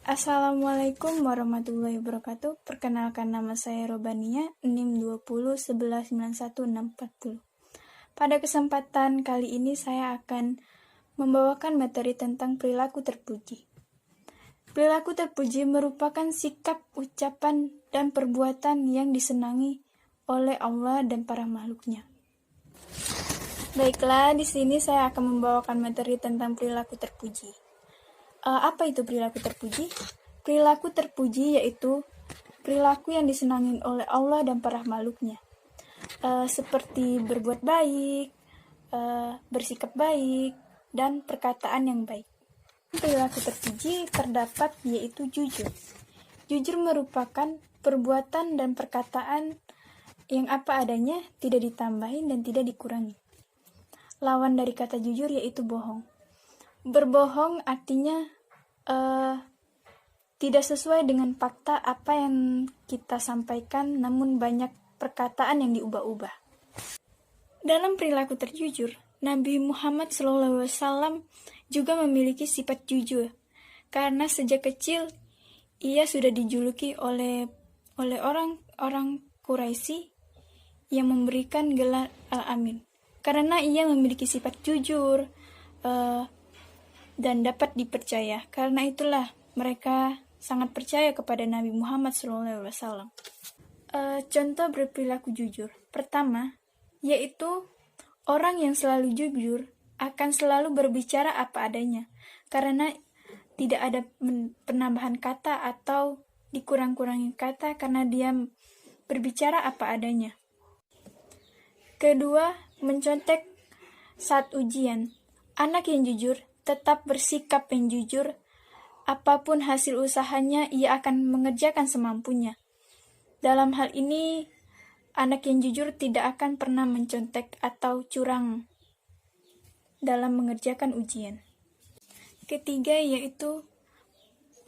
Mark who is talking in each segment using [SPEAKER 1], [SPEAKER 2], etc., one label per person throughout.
[SPEAKER 1] Assalamualaikum warahmatullahi wabarakatuh. Perkenalkan, nama saya Robania, NIM 20119160. Pada kesempatan kali ini saya akan membawakan materi tentang perilaku terpuji. Perilaku terpuji merupakan sikap, ucapan, dan perbuatan yang disenangi oleh Allah dan para makhluknya. Baiklah, di sini saya akan membawakan materi tentang perilaku terpuji. Apa itu perilaku terpuji? Perilaku terpuji yaitu perilaku yang disenangi oleh Allah dan para makhluknya, seperti berbuat baik, bersikap baik, dan perkataan yang baik. Perilaku terpuji terdapat yaitu jujur. Jujur merupakan perbuatan dan perkataan yang apa adanya, tidak ditambahin dan tidak dikurangi. Lawan dari kata jujur yaitu bohong. Berbohong artinya tidak sesuai dengan fakta apa yang kita sampaikan, namun banyak perkataan yang diubah-ubah. Dalam perilaku terjujur, Nabi Muhammad SAW juga memiliki sifat jujur, karena sejak kecil ia sudah dijuluki oleh orang-orang Quraisy yang memberikan gelar Al-Amin, karena ia memiliki sifat jujur dan dapat dipercaya. Karena itulah mereka sangat percaya kepada Nabi Muhammad SAW. Contoh berperilaku jujur. Pertama, yaitu orang yang selalu jujur akan selalu berbicara apa adanya, karena tidak ada penambahan kata atau dikurang-kurangin kata, karena dia berbicara apa adanya. Kedua, mencontek saat ujian. Anak yang jujur tetap bersikap yang jujur, apapun hasil usahanya ia akan mengerjakan semampunya. Dalam hal ini, anak yang jujur tidak akan pernah mencontek atau curang dalam mengerjakan ujian. Ketiga, yaitu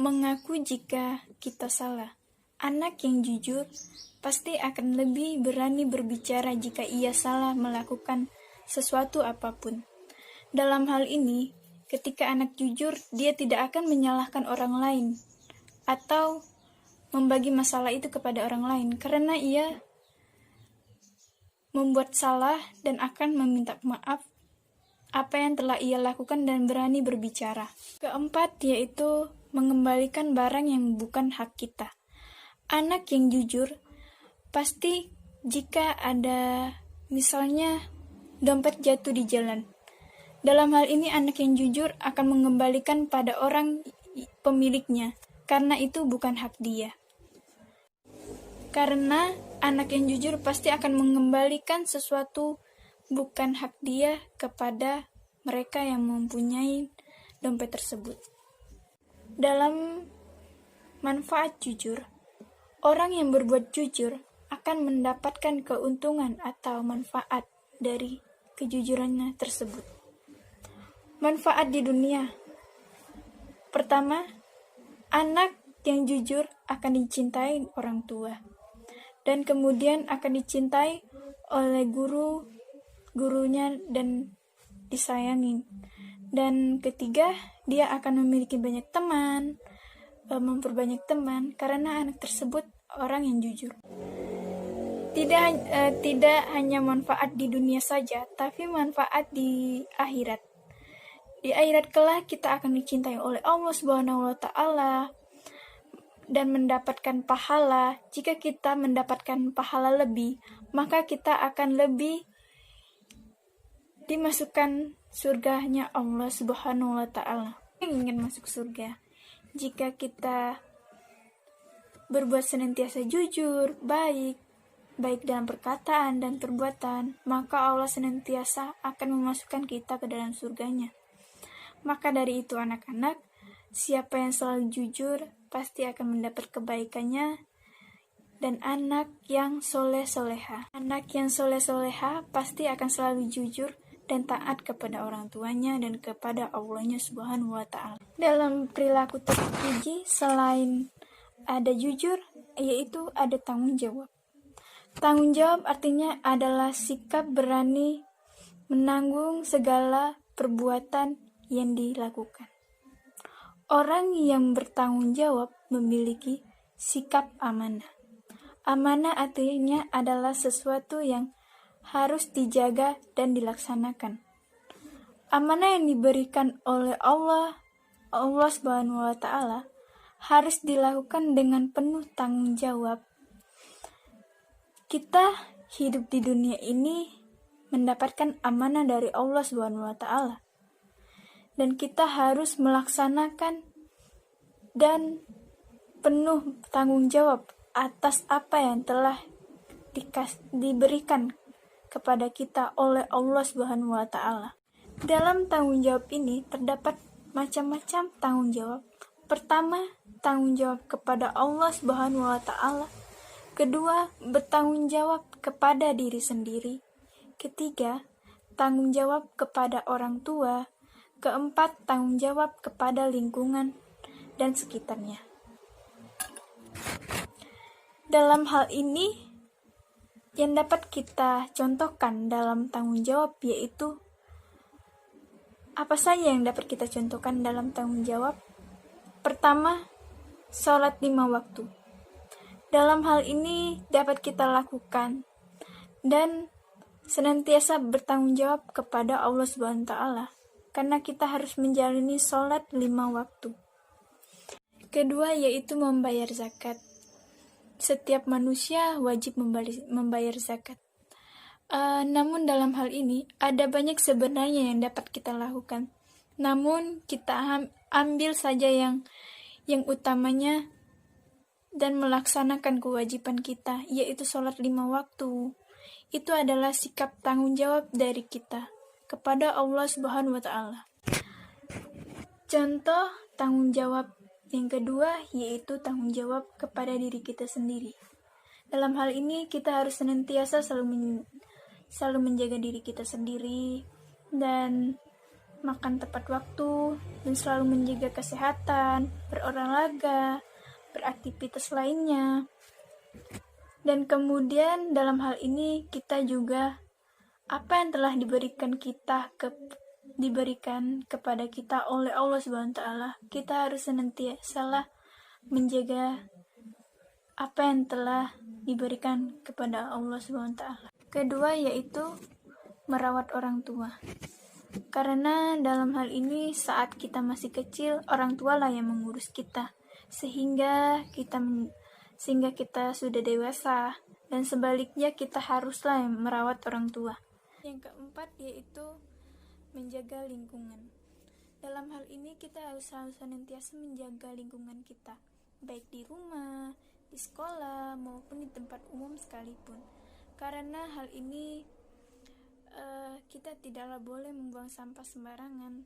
[SPEAKER 1] mengaku jika kita salah. Anak yang jujur pasti akan lebih berani berbicara jika ia salah melakukan sesuatu apapun. Dalam hal ini, ketika anak jujur, dia tidak akan menyalahkan orang lain atau membagi masalah itu kepada orang lain, karena ia membuat salah dan akan meminta maaf apa yang telah ia lakukan dan berani berbicara. Keempat, yaitu mengembalikan barang yang bukan hak kita. Anak yang jujur pasti jika ada misalnya dompet jatuh di jalan, dalam hal ini anak yang jujur akan mengembalikan pada orang pemiliknya, karena itu bukan hak dia. Karena anak yang jujur pasti akan mengembalikan sesuatu bukan hak dia kepada mereka yang mempunyai dompet tersebut. Dalam manfaat jujur, orang yang berbuat jujur akan mendapatkan keuntungan atau manfaat dari kejujurannya tersebut. Manfaat di dunia. Pertama, anak yang jujur akan dicintai orang tua, dan kemudian akan dicintai oleh gurunya dan disayangi. Dan ketiga, dia akan memiliki banyak teman, memperbanyak teman, karena anak tersebut orang yang jujur. Tidak hanya manfaat di dunia saja, tapi manfaat di akhirat. Di akhirat kelak kita akan dicintai oleh Allah Subhanahu wa Ta'ala dan mendapatkan pahala. Jika kita mendapatkan pahala lebih, maka kita akan lebih dimasukkan surganya Allah Subhanahu wa Ta'ala. Yang ingin masuk surga, jika kita berbuat senantiasa jujur, baik dalam perkataan dan perbuatan, maka Allah senantiasa akan memasukkan kita ke dalam surganya. Maka dari itu anak-anak, siapa yang selalu jujur pasti akan mendapat kebaikannya, dan anak yang soleh-soleha. Anak yang soleh-soleha pasti akan selalu jujur dan taat kepada orang tuanya dan kepada Allahnya Subhanahu wa Ta'ala. Dalam perilaku terpuji, selain ada jujur, yaitu ada tanggung jawab. Tanggung jawab artinya adalah sikap berani menanggung segala perbuatan yang dilakukan. Orang yang bertanggung jawab memiliki sikap amanah. Amanah artinya adalah sesuatu yang harus dijaga dan dilaksanakan. Amanah yang diberikan oleh Allah Subhanahu wa Ta'ala harus dilakukan dengan penuh tanggung jawab. Kita hidup di dunia ini mendapatkan amanah dari Allah Subhanahu wa Ta'ala, dan kita harus melaksanakan dan penuh tanggung jawab atas apa yang telah diberikan kepada kita oleh Allah Subhanahu wa Ta'ala. Dalam tanggung jawab ini terdapat macam-macam tanggung jawab. Pertama, tanggung jawab kepada Allah Subhanahu wa Ta'ala. Kedua, bertanggung jawab kepada diri sendiri. Ketiga, tanggung jawab kepada orang tua. Keempat, tanggung jawab kepada lingkungan dan sekitarnya. Dalam hal ini, yang dapat kita contohkan dalam tanggung jawab yaitu apa saja yang dapat kita contohkan dalam tanggung jawab? Pertama, sholat 5 waktu. Dalam hal ini dapat kita lakukan dan senantiasa bertanggung jawab kepada Allah Subhanahu wa Ta'ala, karena kita harus menjalani sholat 5 waktu. Kedua yaitu membayar zakat. Setiap manusia wajib membayar zakat. Namun dalam hal ini ada banyak sebenarnya yang dapat kita lakukan. Namun kita ambil saja yang utamanya dan melaksanakan kewajiban kita, yaitu sholat 5 waktu. Itu adalah sikap tanggung jawab dari kita kepada Allah Subhanahu wa Ta'ala. Contoh tanggung jawab yang kedua yaitu tanggung jawab kepada diri kita sendiri. Dalam hal ini kita harus senantiasa selalu menjaga diri kita sendiri dan makan tepat waktu dan selalu menjaga kesehatan, berolahraga, beraktivitas lainnya. Dan kemudian dalam hal ini kita juga apa yang telah diberikan kepada kita oleh Allah Subhanahu wa Ta'ala, kita harus senantiasa menjaga apa yang telah diberikan kepada Allah Subhanahu wa Ta'ala. Kedua yaitu merawat orang tua. Karena dalam hal ini saat kita masih kecil, orang tua lah yang mengurus kita sehingga kita sudah dewasa, dan sebaliknya kita haruslah merawat orang tua. Yang keempat yaitu menjaga lingkungan. Dalam hal ini kita harus senantiasa menjaga lingkungan kita, baik di rumah, di sekolah, maupun di tempat umum sekalipun. Karena hal ini kita tidaklah boleh membuang sampah sembarangan,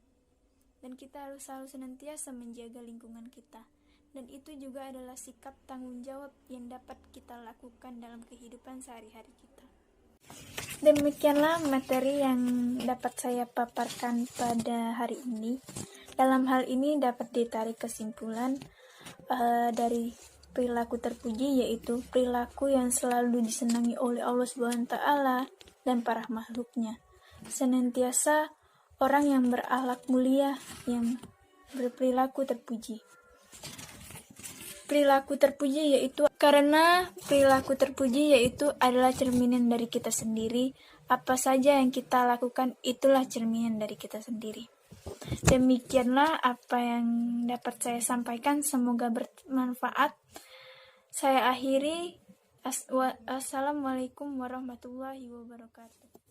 [SPEAKER 1] dan kita harus selalu senantiasa menjaga lingkungan kita. Dan itu juga adalah sikap tanggung jawab yang dapat kita lakukan dalam kehidupan sehari-hari kita. Demikianlah materi yang dapat saya paparkan pada hari ini. Dalam hal ini dapat ditarik kesimpulan dari perilaku terpuji, yaitu perilaku yang selalu disenangi oleh Allah Subhanahu wa Ta'ala dan para makhluknya. Senantiasa orang yang berakhlak mulia, yang berperilaku terpuji. Perilaku terpuji yaitu adalah cerminan dari kita sendiri. Apa saja yang kita lakukan itulah cerminan dari kita sendiri. Demikianlah apa yang dapat saya sampaikan, semoga bermanfaat. Saya akhiri. Assalamualaikum warahmatullahi wabarakatuh.